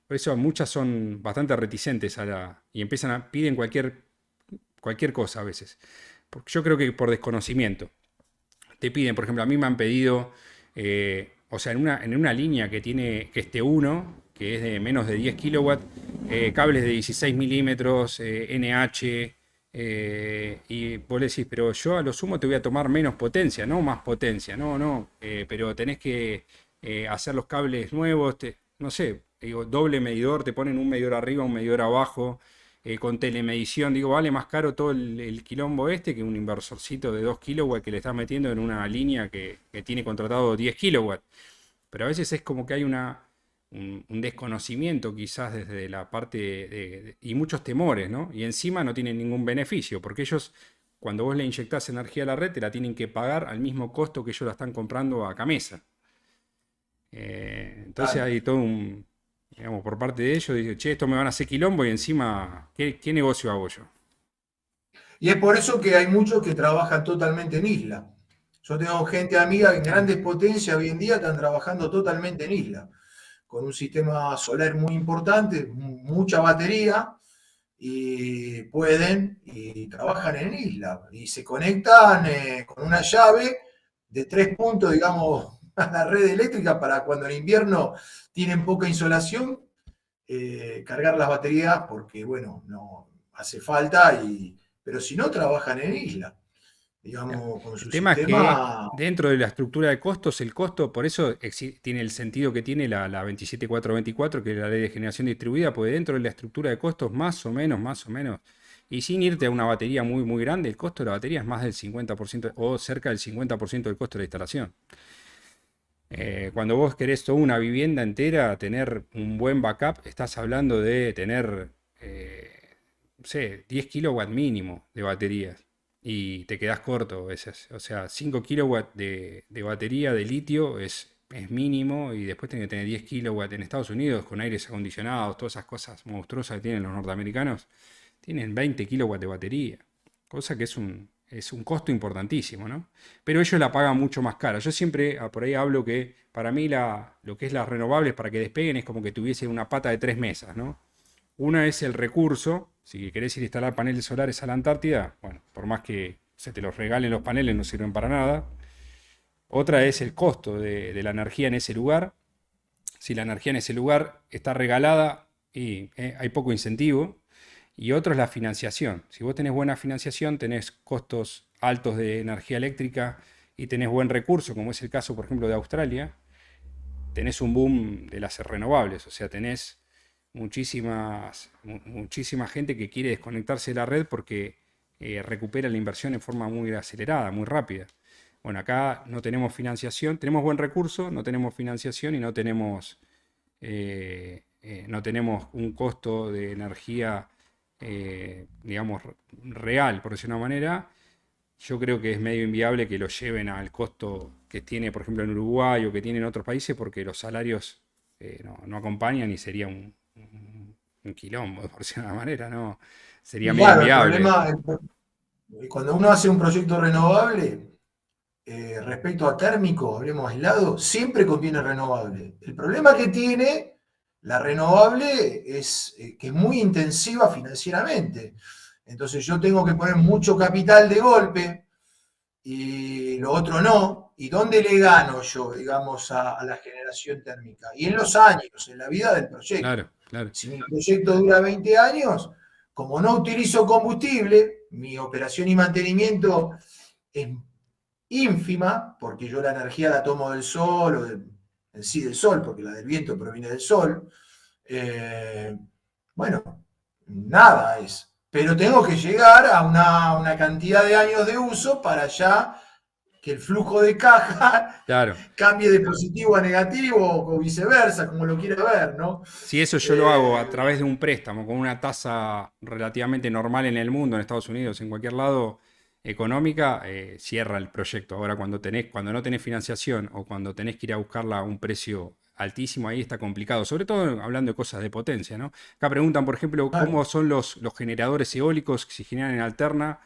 por eso muchas son bastante reticentes y piden cualquier cosa a veces. Porque yo creo que por desconocimiento. Te piden, por ejemplo, a mí me han pedido, o sea, en una línea que esté uno, que es de menos de 10 kilowatts, cables de 16 milímetros, NH, y vos le decís, pero yo a lo sumo te voy a tomar menos potencia, no más potencia, no, pero tenés que hacer los cables nuevos, no sé, digo, doble medidor, te ponen un medidor arriba, un medidor abajo, con telemedición. Digo, vale más caro todo el quilombo este que un inversorcito de 2 kilowatts que le estás metiendo en una línea que tiene contratado 10 kilowatts. Pero a veces es como que hay un desconocimiento quizás desde la parte y muchos temores, ¿no? Y encima no tienen ningún beneficio, porque ellos, cuando vos le inyectás energía a la red, te la tienen que pagar al mismo costo que ellos la están comprando a Camesa. Entonces Claro. hay todo digamos, por parte de ellos, dice, che, esto me van a hacer quilombo y encima, ¿qué negocio hago yo? Y es por eso que hay muchos que trabajan totalmente en isla. Yo tengo gente amiga en Claro. grandes potencias hoy en día están trabajando totalmente en isla, con un sistema solar muy importante, mucha batería, y pueden y trabajan en isla y se conectan con una llave de 3 puntos, digamos, a la red eléctrica para cuando en invierno tienen poca insolación, cargar las baterías porque, bueno, no hace falta, pero si no, trabajan en isla, Ya. digamos, con El su tema es que sistema. dentro de la estructura de costos, el costo, por eso tiene el sentido que tiene la 27424, que es la ley de generación distribuida, porque dentro de la estructura de costos, más o menos, y sin irte a una batería muy, muy grande, el costo de la batería es más del 50% o cerca del 50% del costo de la instalación. Cuando vos querés toda una vivienda entera, tener un buen backup, estás hablando de tener, no sé, 10 kilowatts mínimo de baterías. Y te quedás corto a veces. O sea, 5 kilowatts de batería de litio es mínimo. Y después tenés que tener 10 kilowatts en Estados Unidos con aires acondicionados, todas esas cosas monstruosas que tienen los norteamericanos. Tienen 20 kilowatts de batería. Cosa que es un costo importantísimo, ¿no? Pero ellos la pagan mucho más cara. Yo siempre por ahí hablo que para mí lo que es las renovables para que despeguen es como que tuviese una pata de tres mesas, ¿no? Una es el recurso, si querés ir a instalar paneles solares a la Antártida, bueno, por más que se te los regalen los paneles no sirven para nada. Otra es el costo de la energía en ese lugar. Si la energía en ese lugar está regalada y hay poco incentivo. Y otro es la financiación. Si vos tenés buena financiación, tenés costos altos de energía eléctrica y tenés buen recurso, como es el caso, por ejemplo, de Australia, tenés un boom de las renovables. O sea, tenés muchísima gente que quiere desconectarse de la red porque recupera la inversión en forma muy acelerada, muy rápida. Bueno, acá no tenemos financiación, tenemos buen recurso, no tenemos financiación y no tenemos un costo de energía, digamos, real, por decirlo de una manera. Yo creo que es medio inviable que lo lleven al costo que tiene, por ejemplo, en Uruguay o que tiene en otros países, porque los salarios no acompañan y sería un quilombo, por decirlo de una manera, ¿no? Sería Y medio claro, el inviable. problema, cuando uno hace un proyecto renovable, respecto a térmico, hablemos aislado, siempre conviene renovable. El problema que tiene la renovable es que es muy intensiva financieramente. Entonces yo tengo que poner mucho capital de golpe y lo otro no. ¿Y dónde le gano yo, digamos, a la generación térmica? Y en los años, en la vida del proyecto. Claro, claro. Si mi proyecto dura 20 años, como no utilizo combustible, mi operación y mantenimiento es ínfima, porque yo la energía la tomo del sol, en sí del sol, porque la del viento proviene del sol. Eh, bueno, nada es. Pero tengo que llegar a una cantidad de años de uso para ya que el flujo de caja Claro. cambie de positivo a negativo o viceversa, como lo quiera ver, ¿no? Si eso yo lo hago a Eh, través de un préstamo con una tasa relativamente normal en el mundo, en Estados Unidos, en cualquier lado económica, cierra el proyecto. Ahora, cuando no tenés financiación o cuando tenés que ir a buscarla a un precio altísimo, ahí está complicado. Sobre todo hablando de cosas de potencia, ¿no? Acá preguntan, por ejemplo, cómo son los generadores eólicos que se generan en alterna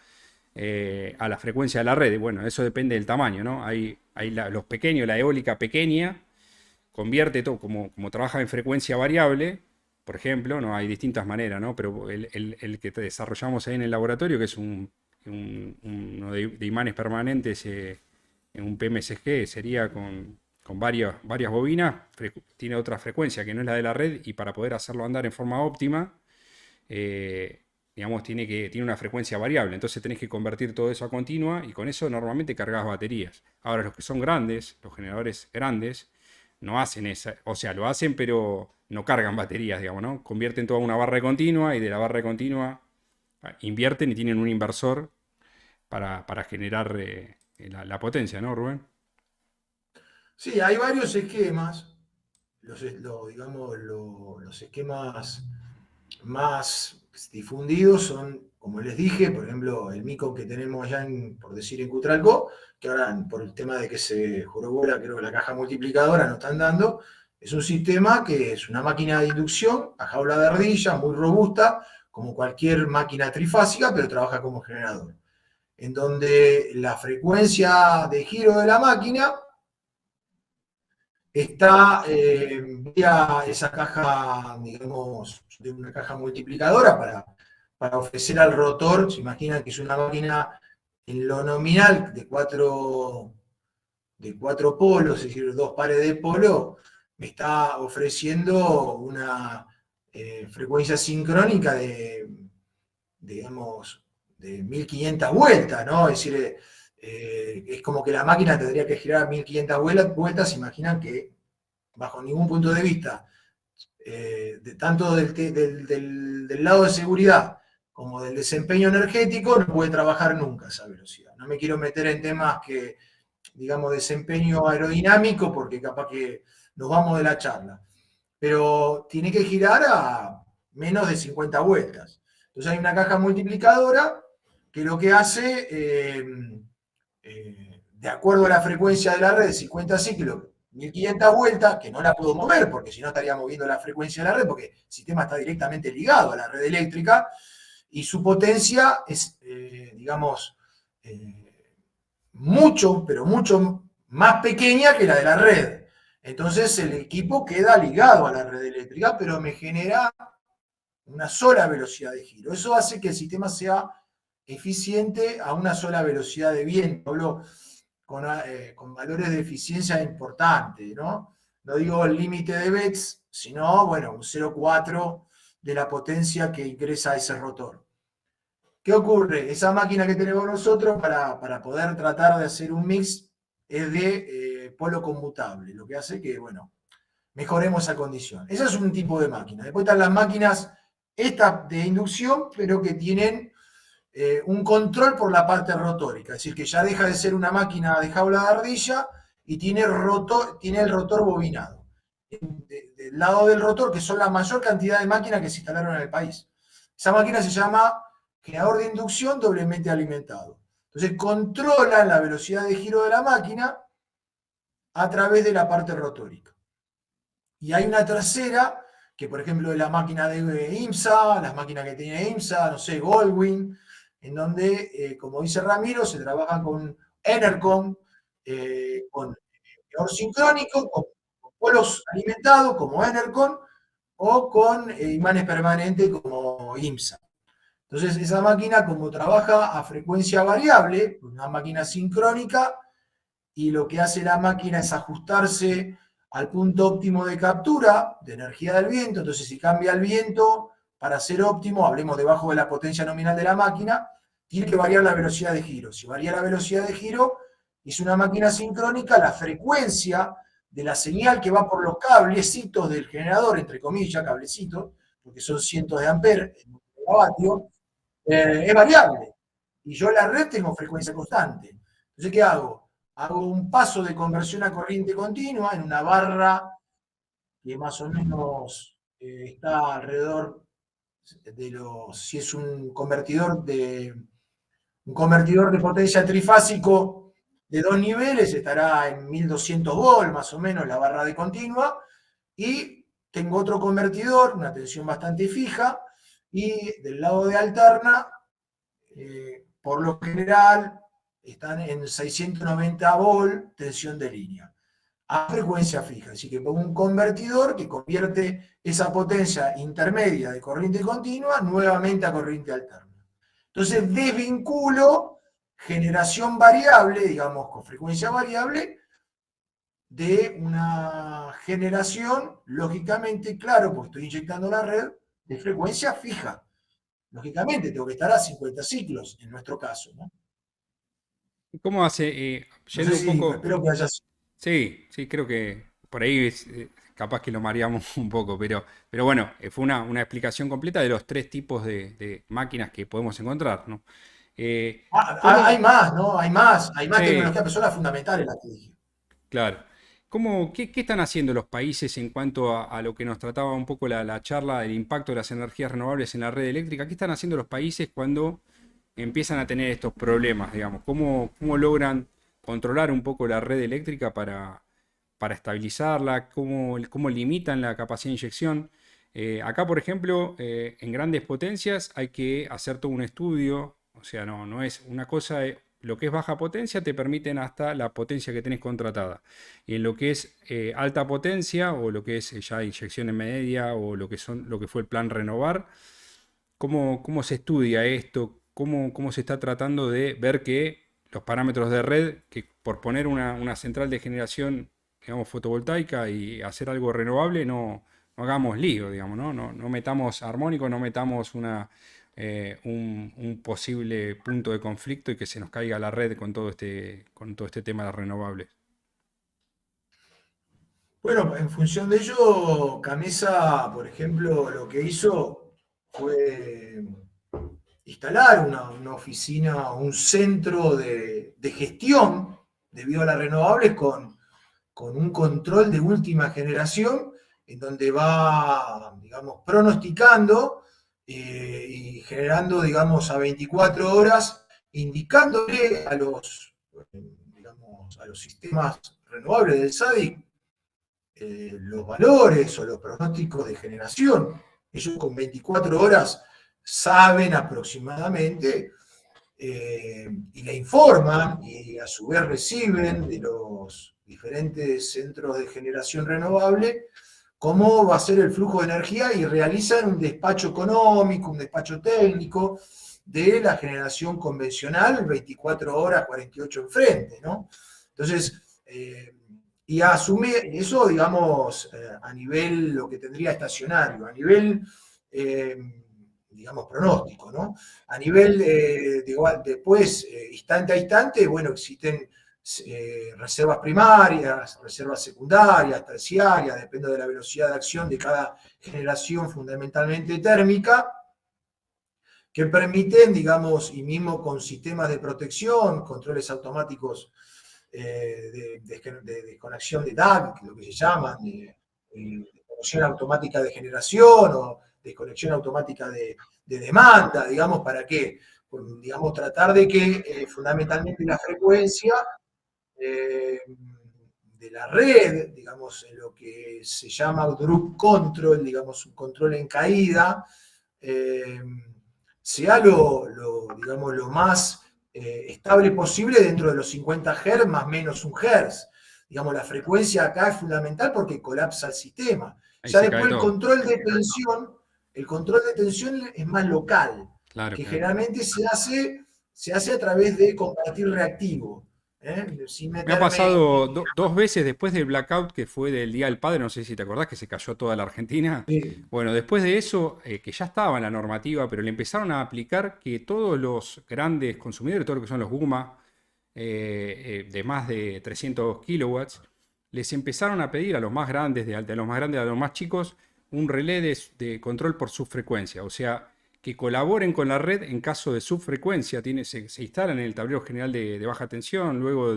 a la frecuencia de la red. Bueno, eso depende del tamaño, ¿no? Hay los pequeños, la eólica pequeña convierte todo, como trabaja en frecuencia variable, por ejemplo, no hay distintas maneras, ¿no? Pero el que desarrollamos ahí en el laboratorio, que es uno de imanes permanentes, en un PMSG, sería con varias bobinas, tiene otra frecuencia que no es la de la red, y para poder hacerlo andar en forma óptima, digamos, tiene una frecuencia variable. Entonces tenés que convertir todo eso a continua y con eso normalmente cargas baterías. Ahora, los que son grandes, los generadores grandes, no hacen esa, o sea, lo hacen, pero no cargan baterías, digamos, ¿no? Convierten toda una barra de continua y de la barra de continua invierten y tienen un inversor para generar la potencia, ¿no, Rubén? Sí, hay varios esquemas, digamos, los esquemas más difundidos son, como les dije, por ejemplo, el Micon que tenemos ya, por decir, en Cutralcó, que ahora por el tema de que se jorobó creo que la caja multiplicadora no están dando, es un sistema que es una máquina de inducción a jaula de ardilla, muy robusta, como cualquier máquina trifásica, pero trabaja como generador, en donde la frecuencia de giro de la máquina está vía esa caja, digamos, de una caja multiplicadora para ofrecer al rotor. Se imaginan que es una máquina en lo nominal de cuatro polos, es decir, dos pares de polo, me está ofreciendo una frecuencia sincrónica digamos, de 1500 vueltas, ¿no? Es decir, es como que la máquina tendría que girar 1500 vueltas, imaginan que bajo ningún punto de vista, tanto del lado de seguridad como del desempeño energético, no puede trabajar nunca a esa velocidad. No me quiero meter en temas que, digamos, desempeño aerodinámico, porque capaz que nos vamos de la charla. Pero tiene que girar a menos de 50 vueltas. Entonces hay una caja multiplicadora que lo que hace, de acuerdo a la frecuencia de la red, 50 ciclos, 1500 vueltas, que no la puedo mover, porque si no estaría moviendo la frecuencia de la red, porque el sistema está directamente ligado a la red eléctrica, y su potencia es, digamos, mucho, pero mucho más pequeña que la de la red. Entonces el equipo queda ligado a la red eléctrica, pero me genera una sola velocidad de giro. Eso hace que el sistema sea eficiente a una sola velocidad de viento. Hablo con valores de eficiencia importantes, ¿no? No digo el límite de Betz, sino, bueno, un 0,4 de la potencia que ingresa a ese rotor. ¿Qué ocurre? Esa máquina que tenemos nosotros para poder tratar de hacer un mix es de polo conmutable, lo que hace que, bueno, mejoremos esa condición. Ese es un tipo de máquina. Después están las máquinas estas de inducción, pero que tienen un control por la parte rotórica, es decir, que ya deja de ser una máquina de jaula de ardilla y tiene el rotor bobinado. Del lado del rotor, que son la mayor cantidad de máquinas que se instalaron en el país. Esa máquina se llama generador de inducción doblemente alimentado. Entonces controlan la velocidad de giro de la máquina a través de la parte rotórica. Y hay una tercera, que por ejemplo es la máquina de IMSA, las máquinas que tiene IMSA, no sé, Goldwing, en donde, como dice Ramiro, se trabaja con Enercon, con generador sincrónico, con polos alimentados como Enercon, o con imanes permanentes como IMSA. Entonces, esa máquina, como trabaja a frecuencia variable, una máquina sincrónica, y lo que hace la máquina es ajustarse al punto óptimo de captura de energía del viento. Entonces, si cambia el viento, para ser óptimo, hablemos debajo de la potencia nominal de la máquina, tiene que variar la velocidad de giro. Si varía la velocidad de giro, es una máquina sincrónica, la frecuencia de la señal que va por los cablecitos del generador, entre comillas, cablecitos, porque son cientos de amperes, en un megavatio, es variable. Y yo en la red tengo frecuencia constante. Entonces, ¿qué hago? Hago un paso de conversión a corriente continua en una barra que más o menos está alrededor de si es un convertidor de potencia trifásico de 2 niveles, estará en 1200 volts más o menos la barra de continua, y tengo otro convertidor, una tensión bastante fija, y del lado de alterna, por lo general, están en 690 volt tensión de línea, a frecuencia fija. Así que pongo un convertidor que convierte esa potencia intermedia de corriente continua nuevamente a corriente alterna. Entonces desvinculo generación variable, digamos con frecuencia variable, de una generación, lógicamente, claro, porque estoy inyectando la red, de frecuencia fija. Lógicamente, tengo que estar a 50 ciclos en nuestro caso, ¿no? ¿Cómo hace? No sé Yendo un si, poco. espero que haya. Sí, sí, creo que por ahí capaz que lo mareamos un poco, pero bueno, fue una explicación completa de los tres tipos de máquinas que podemos encontrar, ¿no? Hay ¿Cómo? más, ¿no? Hay más Sí, tecnología, pero son las fundamentales las que dije. claro. ¿Qué están haciendo los países en cuanto a lo que nos trataba un poco la charla del impacto de las energías renovables en la red eléctrica? ¿Qué están haciendo los países cuando empiezan a tener estos problemas, digamos? ¿Cómo logran controlar un poco la red eléctrica para estabilizarla? ¿Cómo limitan la capacidad de inyección? Acá, por ejemplo, en grandes potencias hay que hacer todo un estudio, o sea, no es una cosa, lo que es baja potencia te permiten hasta la potencia que tenés contratada. Y en lo que es alta potencia o lo que es ya inyección en media o lo que fue el plan renovar, ¿cómo se estudia esto? ¿Cómo se está tratando de ver que los parámetros de red, que por poner una central de generación, digamos, fotovoltaica y hacer algo renovable, no hagamos lío, digamos, ¿no? No metamos armónico, no metamos un posible punto de conflicto y que se nos caiga la red con todo este tema de renovables. Bueno, en función de ello, Camesa, por ejemplo, lo que hizo fue instalar una oficina, un centro de gestión debido a las renovables con un control de última generación en donde va, digamos, pronosticando y generando, digamos, a 24 horas, indicándole digamos, a los sistemas renovables del SADIC los valores o los pronósticos de generación. Ellos con 24 horas saben aproximadamente y le informan y a su vez reciben de los diferentes centros de generación renovable cómo va a ser el flujo de energía y realizan un despacho económico, un despacho técnico de la generación convencional, 24 horas, 48 enfrente, ¿no? Entonces, y asumir eso, digamos, a nivel lo que tendría estacionario, a nivel, digamos, pronóstico, ¿no? A nivel, después, instante a instante, bueno, existen reservas primarias, reservas secundarias, terciarias, depende de la velocidad de acción de cada generación fundamentalmente térmica, que permiten, digamos, y mismo con sistemas de protección, controles automáticos de desconexión de DAC, que es lo que se llaman, desconexión automática de generación o desconexión automática de demanda, digamos, ¿para qué? Pues, digamos, tratar de que fundamentalmente la frecuencia eh, de la red, digamos, en lo que se llama drop control, digamos, un control en caída, eh, sea digamos, lo más estable posible dentro de los 50 Hz más menos un Hz. Digamos, la frecuencia acá es fundamental porque colapsa el sistema. Ahí Ya se cae después todo. el control de tensión es más local, Claro, que claro. generalmente se hace a través de compartir reactivo. Sin Me ha meterme pasado dos veces después del blackout que fue del Día del Padre, no sé si te acordás que se cayó toda la Argentina. en... Bueno, después de eso, que ya estaba en la normativa, pero le empezaron a aplicar que todos los grandes consumidores, todo lo que son los GUMA, de más de 300 kilowatts, les empezaron a pedir a los más grandes, de los más grandes a los más chicos, un relé de control por subfrecuencia. O sea, que colaboren con la red en caso de subfrecuencia. Se instalan en el tablero general de baja tensión, luego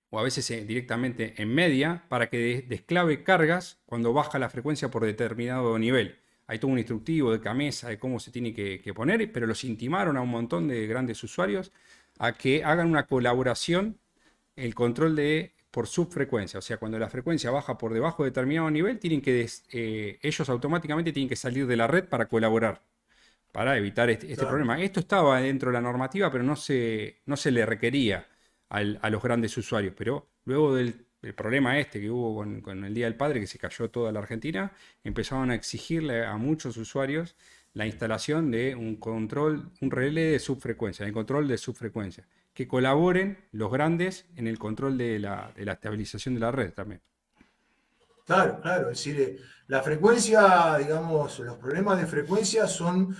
o a veces directamente en media, para que desclave cargas cuando baja la frecuencia por determinado nivel. Hay todo un instructivo de Camesa de cómo se tiene que poner, pero los intimaron a un montón de grandes usuarios a que hagan una colaboración, el control por subfrecuencia. O sea, cuando la frecuencia baja por debajo de determinado nivel, ellos automáticamente tienen que salir de la red para colaborar, para evitar este Claro. problema. Esto estaba dentro de la normativa, pero no se le requería a los grandes usuarios. Pero luego del problema este que hubo con el Día del Padre, que se cayó toda la Argentina, empezaron a exigirle a muchos usuarios la instalación de un control, un relé de subfrecuencia, el control de subfrecuencia, que colaboren los grandes en el control de la estabilización de la red también. Claro, claro, es decir, la frecuencia, digamos, los problemas de frecuencia son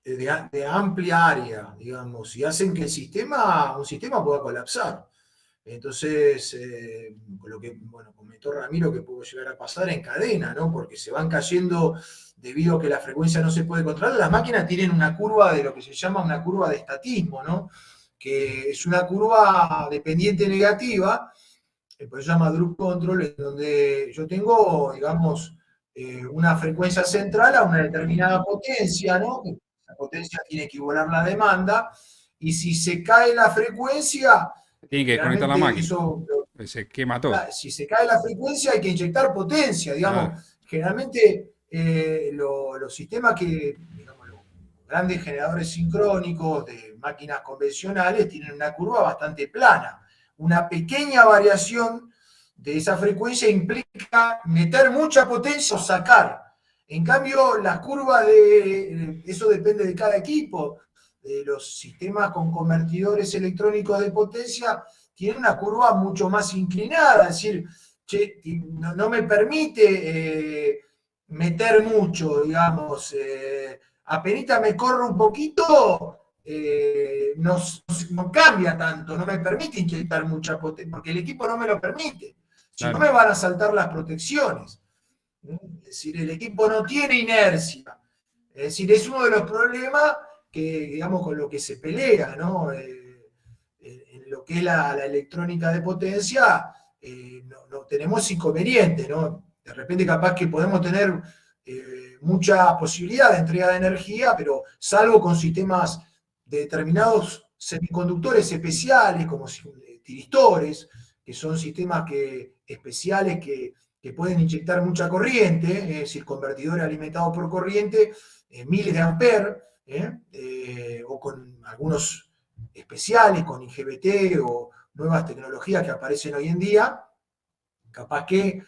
de amplia área, digamos, y hacen que un sistema pueda colapsar. Entonces, lo que, bueno, comentó Ramiro, que puede llegar a pasar en cadena, ¿no? Porque se van cayendo debido a que la frecuencia no se puede controlar. Las máquinas tienen una curva de lo que se llama una curva de estatismo, ¿no? Que es una curva dependiente negativa, por eso se llama Drup Control, en donde yo tengo, digamos, una frecuencia central a una determinada potencia, ¿no? La potencia tiene que igualar la demanda, y si se cae la frecuencia, Tienen que desconectar la generalmente máquina. eso, Se quema todo. si se cae la frecuencia hay que inyectar potencia, Claro. digamos, generalmente los sistemas que, digamos, los grandes generadores sincrónicos de máquinas convencionales tienen una curva bastante plana. Una pequeña variación de esa frecuencia implica meter mucha potencia o sacar. En cambio, las curvas eso depende de cada equipo, de los sistemas con convertidores electrónicos de potencia, tienen una curva mucho más inclinada, es decir, che, no me permite meter mucho, digamos, apenas me corro un poquito, no cambia tanto, no me permite inyectar mucha potencia, porque el equipo no me lo permite. Si no Claro. me van a saltar las protecciones. Es decir, el equipo no tiene inercia. Es decir, es uno de los problemas que, digamos, con lo que se pelea, ¿no? En lo que es la electrónica de potencia, no tenemos inconveniente, ¿no? De repente capaz que podemos tener mucha posibilidad de entrega de energía, pero salvo con sistemas de determinados semiconductores especiales, como tiristores, que son sistemas especiales que pueden inyectar mucha corriente, es decir, convertidores alimentados por corriente, miles de amperes, o con algunos especiales, con IGBT o nuevas tecnologías que aparecen hoy en día, capaz que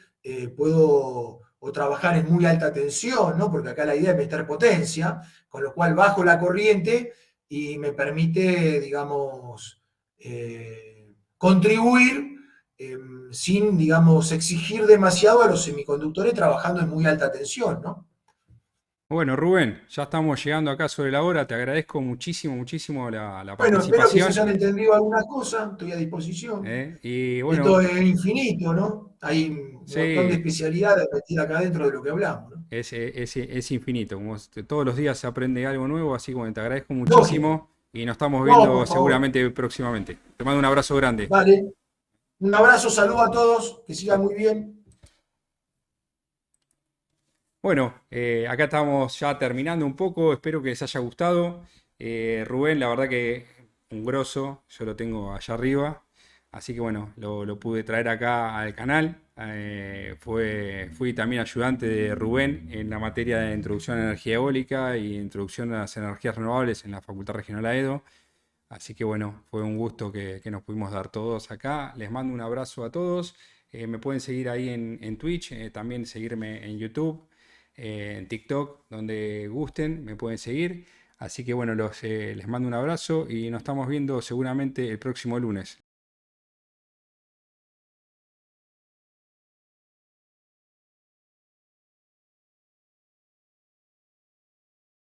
puedo o trabajar en muy alta tensión, ¿no? Porque acá la idea es meter potencia, con lo cual bajo la corriente y me permite, digamos, contribuir sin, digamos, exigir demasiado a los semiconductores trabajando en muy alta tensión, ¿no? Bueno, Rubén, ya estamos llegando acá sobre la hora. Te agradezco muchísimo, muchísimo la Bueno, espero que se participación. hayan entendido alguna cosa, estoy a disposición. Y Esto bueno, es infinito, ¿no? Hay un montón de sí, especialidades metidas acá dentro de lo que hablamos, ¿no? es infinito. Todos los días se aprende algo nuevo, así que bueno, te agradezco Lógico. muchísimo y nos estamos No, viendo por favor. seguramente próximamente. Te mando un abrazo grande. Vale. Un abrazo, saludo a todos, que sigan muy bien. Bueno, acá estamos ya terminando un poco, espero que les haya gustado. Rubén, la verdad que un grosso, yo lo tengo allá arriba, así que bueno, lo pude traer acá al canal. Fui también ayudante de Rubén en la materia de introducción a la energía eólica y introducción a las energías renovables en la Facultad Regional AEDO. Así que bueno, fue un gusto que nos pudimos dar todos acá. Les mando un abrazo a todos. Me pueden seguir ahí en Twitch, también seguirme en YouTube, en TikTok, donde gusten, me pueden seguir. Así que bueno, les mando un abrazo y nos estamos viendo seguramente el próximo lunes.